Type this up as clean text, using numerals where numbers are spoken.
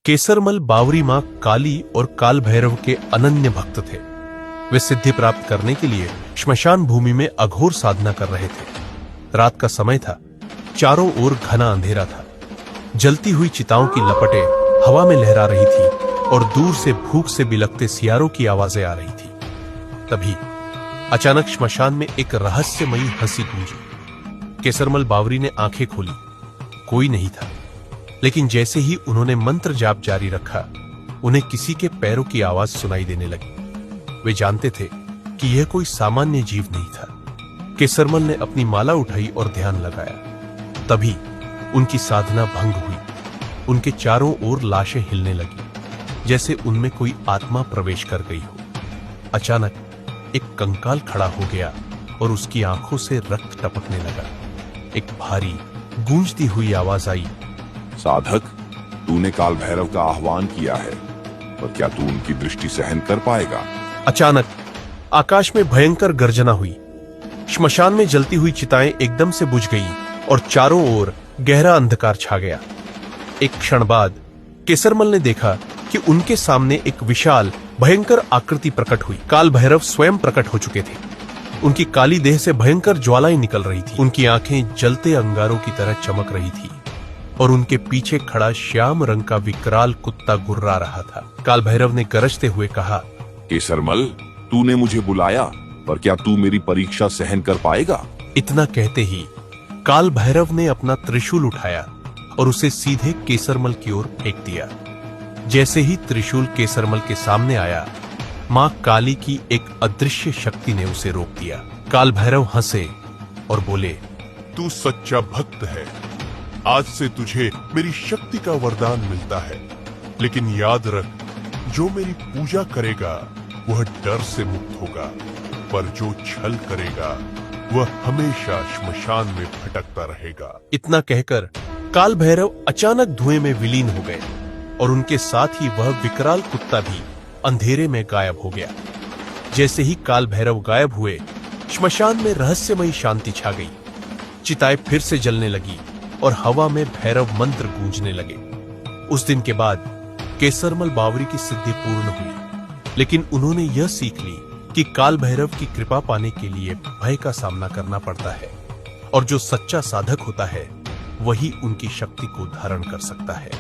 केसरमल बावरी मां काली और काल भैरव के अनन्य भक्त थे। वे सिद्धि प्राप्त करने के लिए श्मशान भूमि में अघोर साधना कर रहे थे। रात का समय था, चारों ओर घना अंधेरा था। जलती हुई चिताओं की लपटें हवा में लहरा रही थी और दूर से भूख से बिलखते सियारों की आवाजें आ रही थी। तभी अचानक श्मशान में एक रहस्यमयी हंसी गूंजी। केसरमल बावरी ने आंखें खोली। कोई नहीं था, लेकिन जैसे ही उन्होंने मंत्र जाप जारी रखा, उन्हें किसी के पैरों की आवाज सुनाई देने लगी। वे जानते थे कि यह कोई सामान्य जीव नहीं था। केसरमल ने अपनी माला उठाई और ध्यान लगाया। तभी उनकी साधना भंग हुई। उनके चारों ओर लाशें हिलने लगी, जैसे उनमें कोई आत्मा प्रवेश कर गई हो। अचानक एक कंकाल खड़ा हो गया और उसकी आंखों से रक्त टपकने लगा। एक भारी गूंजती हुई आवाज आई, साधक, तूने काल भैरव का आह्वान किया है, पर क्या तू उनकी दृष्टि सहन कर पाएगा? अचानक आकाश में भयंकर गर्जना हुई। श्मशान में जलती हुई चिताएं एकदम से बुझ गईं और चारों ओर गहरा अंधकार छा गया। एक क्षण बाद केसरमल ने देखा कि उनके सामने एक विशाल भयंकर आकृति प्रकट हुई। काल भैरव स्वयं प्रकट हो चुके थे। उनकी काली देह से भयंकर ज्वालाएं निकल रही थी। उनकी आंखें जलते अंगारों की तरह चमक रही थी और उनके पीछे खड़ा श्याम रंग का विकराल कुत्ता गुर्रा रहा था। काल भैरव ने गरजते हुए कहा, केसरमल, तूने मुझे बुलाया, पर क्या तू मेरी परीक्षा सहन कर पाएगा? इतना कहते ही काल भैरव ने अपना त्रिशूल उठाया और उसे सीधे केसरमल की ओर फेंक दिया। जैसे ही त्रिशूल केसरमल के सामने आया, मां काली की एक अदृश्य शक्ति ने उसे रोक दिया। काल भैरव हंसे और बोले, तू सच्चा भक्त है। आज से तुझे मेरी शक्ति का वरदान मिलता है, लेकिन याद रख, जो मेरी पूजा करेगा वह डर से मुक्त होगा, पर जो छल करेगा वह हमेशा श्मशान में भटकता रहेगा। इतना कहकर काल भैरव अचानक धुएं में विलीन हो गए और उनके साथ ही वह विकराल कुत्ता भी अंधेरे में गायब हो गया। जैसे ही काल भैरव गायब हुए, श्मशान में रहस्यमयी शांति छा गई। चिताएं फिर से जलने लगी और हवा में भैरव मंत्र गूंजने लगे। उस दिन के बाद केसरमल बावरी की सिद्धि पूर्ण हुई, लेकिन उन्होंने यह सीख ली कि काल भैरव की कृपा पाने के लिए भय का सामना करना पड़ता है और जो सच्चा साधक होता है वही उनकी शक्ति को धारण कर सकता है।